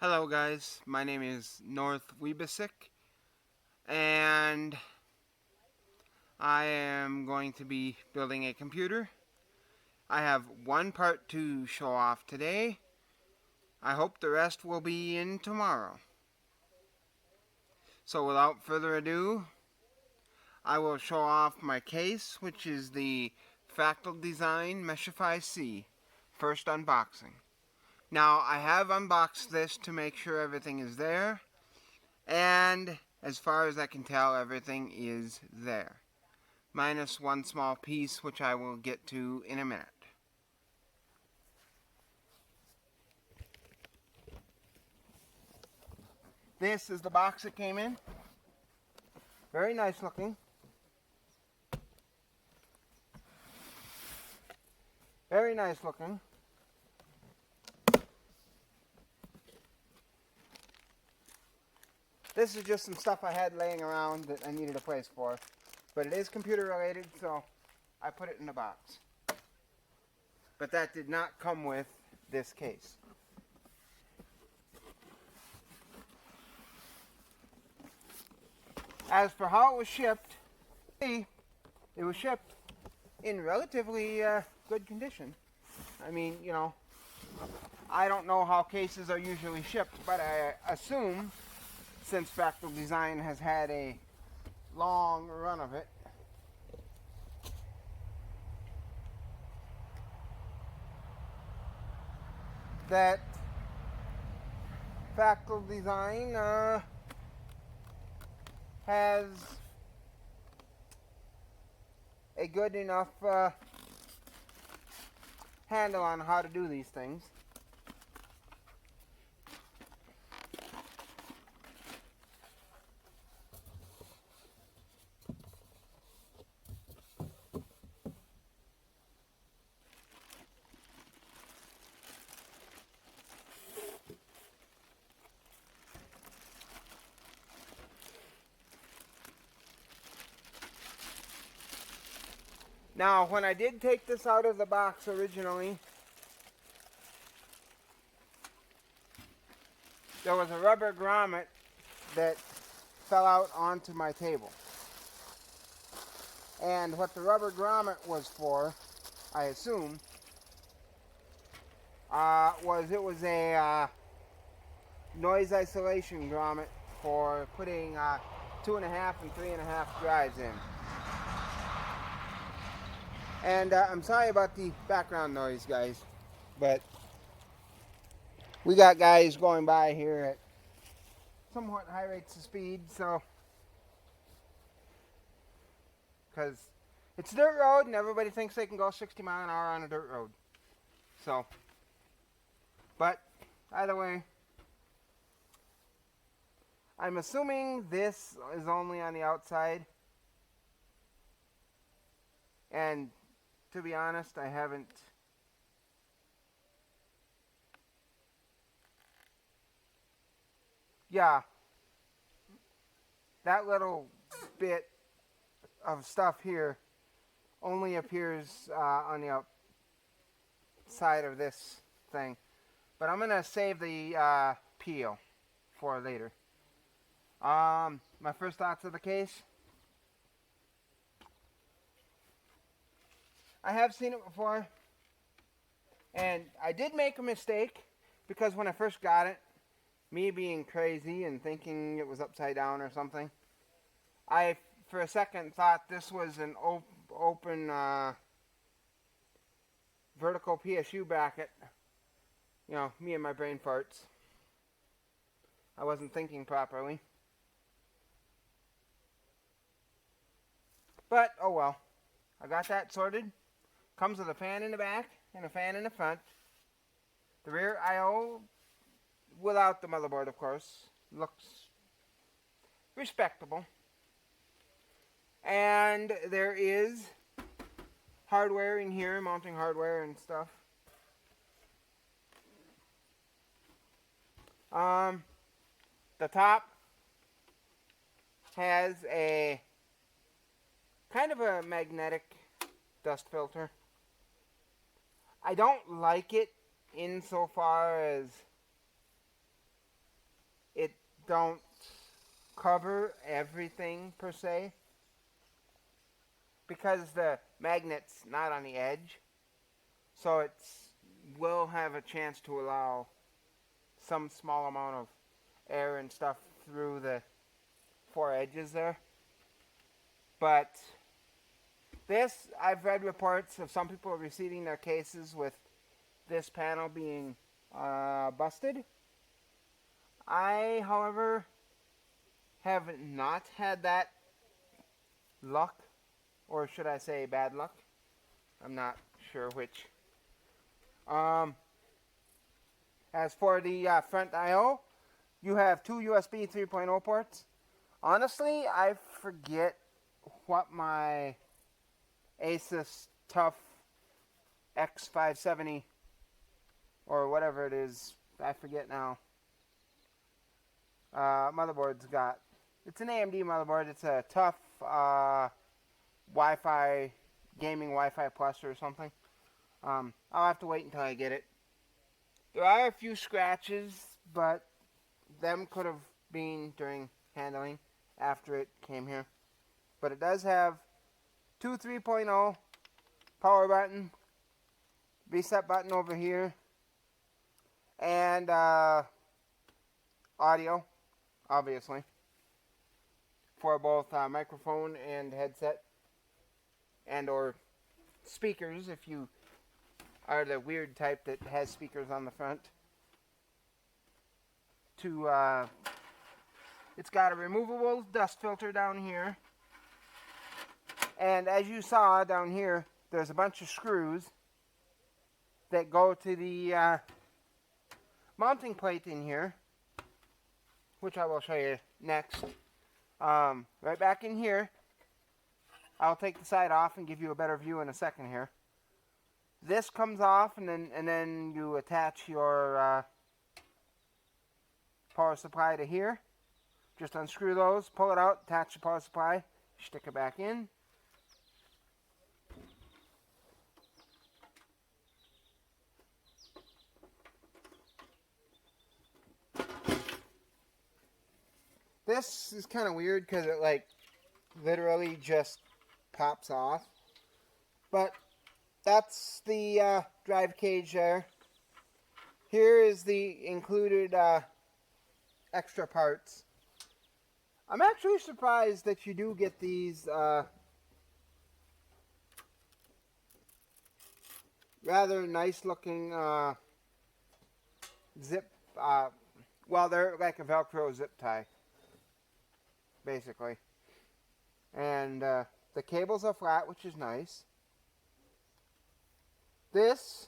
Hello guys, my name is North Wiebesick, and I am going to be building a computer. I have one part to show off today. I hope the rest will be in tomorrow. So without further ado, I will show off my case, which is the Fractal Design Meshify C. First unboxing. Now I have unboxed this to make sure everything is there, and as far as I can tell, everything is there, minus one small piece, which I will get to in a minute. This is the box it came in. Very nice looking. Very nice looking. This is just some stuff I had laying around that I needed a place for. But it is computer related, so I put it in the box. But that did not come with this case. As for how it was shipped, it was shipped in relatively good condition. I mean, you know, I don't know how cases are usually shipped, but I assume, since Fractal Design has had a long run of it, that Fractal Design has a good enough handle on how to do these things. Now, when I did take this out of the box originally, there was a rubber grommet that fell out onto my table. And what the rubber grommet was for, I assume, was a noise isolation grommet for putting 2.5 and 3.5 drives in. And I'm sorry about the background noise, guys, but we got guys going by here at somewhat high rates of speed, so, because it's a dirt road and everybody thinks they can go 60 miles an hour on a dirt road. So, but either way, I'm assuming this is only on the outside, and to be honest, I haven't that little bit of stuff here only appears on the outside of this thing. But I'm going to save the peel for later. My first thoughts of the case. I have seen it before, and I did make a mistake, because when I first got it, me being crazy and thinking it was upside down or something, I for a second thought this was an open vertical PSU bracket. You know, me and my brain farts. I wasn't thinking properly. But, oh well. I got that sorted. Comes with a fan in the back and a fan in the front. The rear I/O, without the motherboard of course, looks respectable. And there is hardware in here, mounting hardware and stuff. The top has a kind of a magnetic dust filter. I don't like it insofar as don't cover everything per se, because the magnet's not on the edge, so it's will have a chance to allow some small amount of air and stuff through the four edges there. But this, I've read reports of some people receiving their cases with this panel being busted. I, however, have not had that luck, or should I say bad luck. I'm not sure which. As for the front I/O, you have two USB 3.0 ports. Honestly, I forget what my Asus TUF X570 or whatever it is, I forget now, motherboard's got. It's an AMD motherboard. It's a TUF Wi-Fi, gaming Wi-Fi Plus or something. I'll have to wait until I get it. There are a few scratches, but them could have been during handling after it came here. But it does have two 3.0, power button, reset button over here, and audio, obviously, for both microphone and headset, and or speakers if you are the weird type that has speakers on the front. It's got a removable dust filter down here, and as you saw down here, there's a bunch of screws that go to the mounting plate in here, which I will show you next. Right back in here, I'll take the side off and give you a better view in a second here. This comes off, and then you attach your power supply to here. Just unscrew those, pull it out, attach the power supply, stick it back in. This is kind of weird because it like literally just pops off. But that's the drive cage there. Here is the included extra parts. I'm actually surprised that you do get these rather nice looking zip, well, they're like a Velcro zip tie, basically. And the cables are flat, which is nice. This,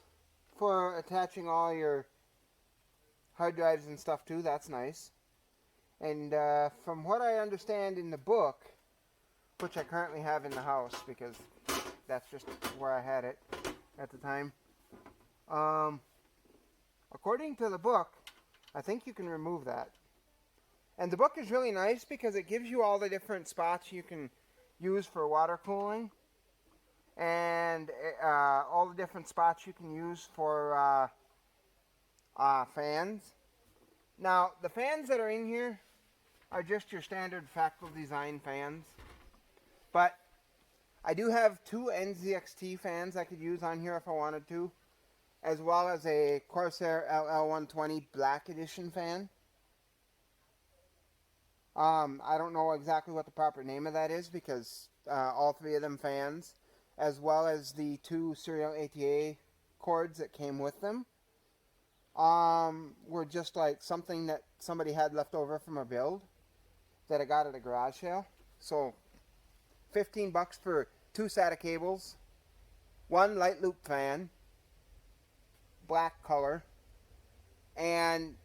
for attaching all your hard drives and stuff to, that's nice. And from what I understand in the book, which I currently have in the house because that's just where I had it at the time, according to the book, I think you can remove that. And the book is really nice because it gives you all the different spots you can use for water cooling, and all the different spots you can use for fans. Now, the fans that are in here are just your standard Fractal Design fans, but I do have two NZXT fans I could use on here if I wanted to, as well as a Corsair LL120 Black Edition fan. I don't know exactly what the proper name of that is because all three of them fans, as well as the two serial ATA cords that came with them, were just like something that somebody had left over from a build that I got at a garage sale. So $15 for two SATA cables, one light loop fan, black color, and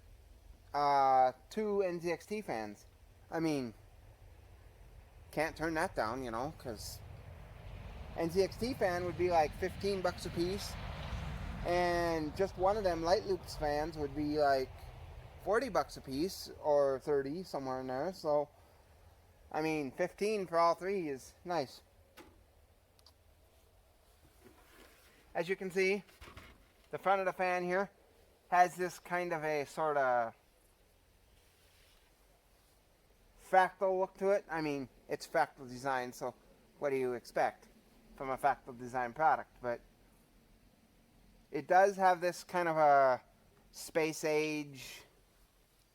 two NZXT fans. I mean, can't turn that down, you know, because NZXT fan would be like $15 a piece, and just one of them light loops fans would be like $40 a piece, or 30, somewhere in there. So, I mean, 15 for all three is nice. As you can see, the front of the fan here has this kind of a sort of fractal look to it. I mean, it's fractal design, so what do you expect from a fractal design product? But it does have this kind of a space age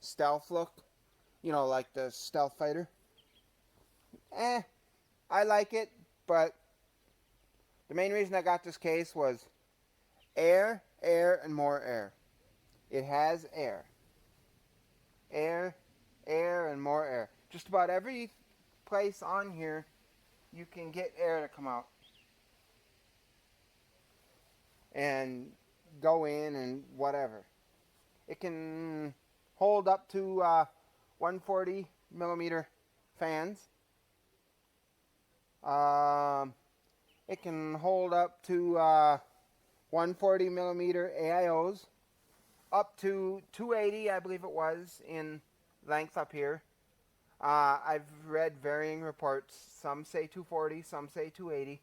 stealth look, you know, like the stealth fighter. I like it, but the main reason I got this case was air, air, and more air. It has air. Air, air, and more air. Just about every place on here, you can get air to come out and go in and whatever. It can hold up to 140 millimeter fans. It can hold up to 140 millimeter AIOs, up to 280, I believe it was, in length up here. I've read varying reports. Some say 240, some say 280,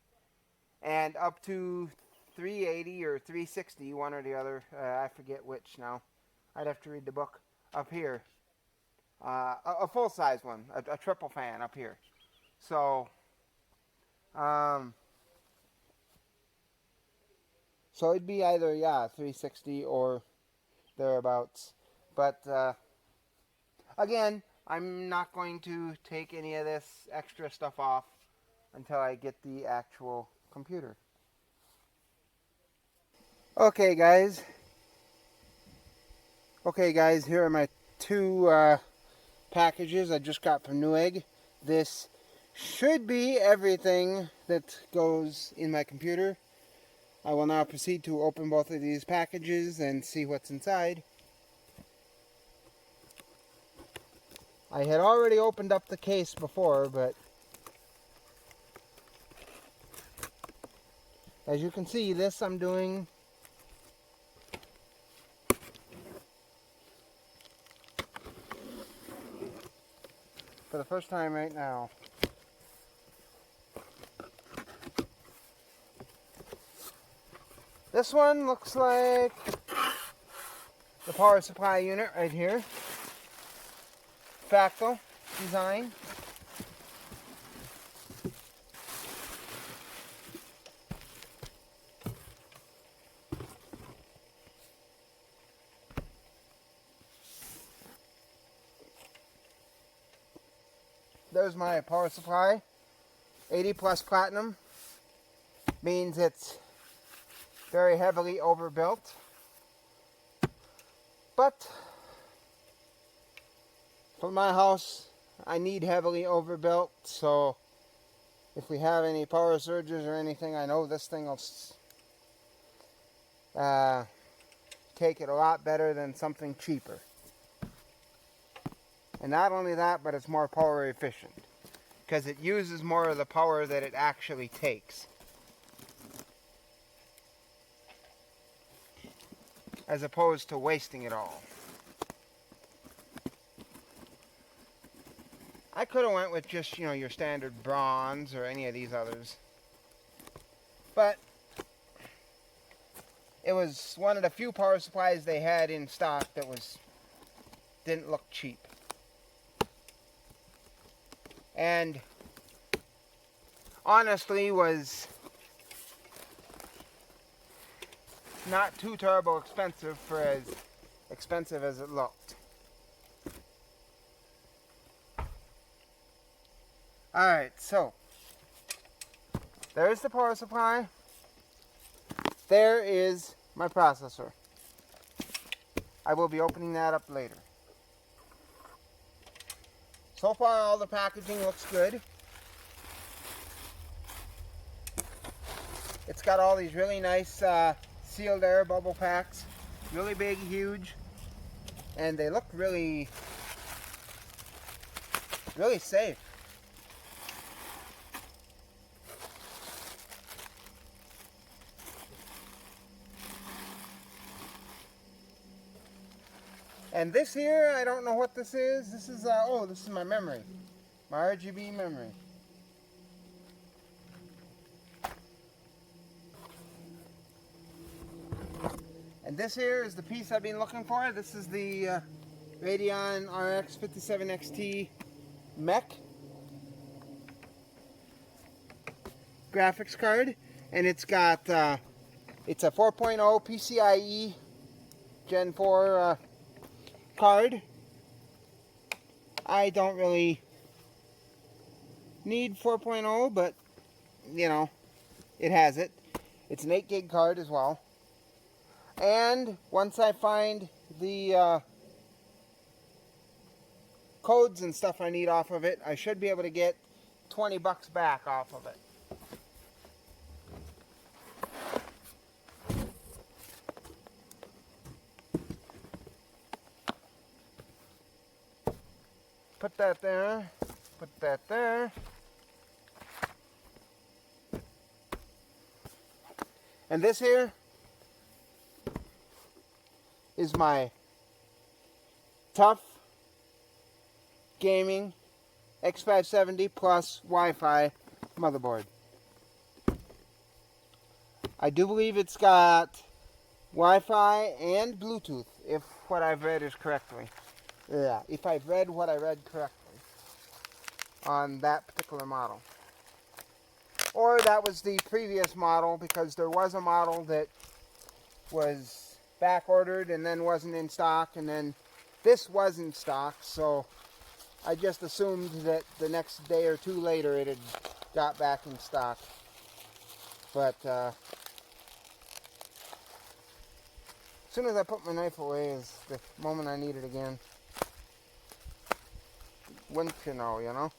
and up to 380 or 360, one or the other. I forget which now. I'd have to read the book up here. A full-size one, a triple fan up here. So, so it'd be either, 360 or thereabouts. But, again, I'm not going to take any of this extra stuff off until I get the actual computer. Okay, guys. Here are my two packages I just got from Newegg. This should be everything that goes in my computer. I will now proceed to open both of these packages and see what's inside. I had already opened up the case before, but as you can see, this I'm doing for the first time right now. This one looks like the power supply unit right here. Fractal design. There's my power supply. 80 plus platinum. Means it's very heavily overbuilt. But for my house, I need heavily overbuilt, so if we have any power surges or anything, I know this thing will take it a lot better than something cheaper. And not only that, but it's more power efficient, because it uses more of the power that it actually takes, as opposed to wasting it all. I could have went with just, your standard bronze or any of these others. But it was one of the few power supplies they had in stock that didn't look cheap. And honestly was not too terrible expensive for as expensive as it looked. Alright, so there's the power supply. There is my processor. I will be opening that up later. So far, all the packaging looks good. It's got all these really nice sealed air bubble packs. Really big, huge. And they look really, really safe. And this here, I don't know what this is. This is, this is my memory. My RGB memory. And this here is the piece I've been looking for. This is the Radeon RX 57 XT Mech graphics card, and it's got it's a 4.0 PCIe Gen 4 card. I don't really need 4.0, but you know, it has it. It's an 8 gig card as well. And once I find the codes and stuff I need off of it, I should be able to get 20 bucks back off of it. Put that there, put that there. And this here is my TUF Gaming X-Pad 70 Plus Wi-Fi motherboard. I do believe it's got Wi-Fi and Bluetooth, if what I've read is correctly. Yeah, if I've read what I read correctly on that particular model. Or that was the previous model, because there was a model that was back ordered and then wasn't in stock, and then this was in stock, so I just assumed that the next day or two later it had got back in stock. But as soon as I put my knife away is the moment I need it again. Wouldn't you know, you know?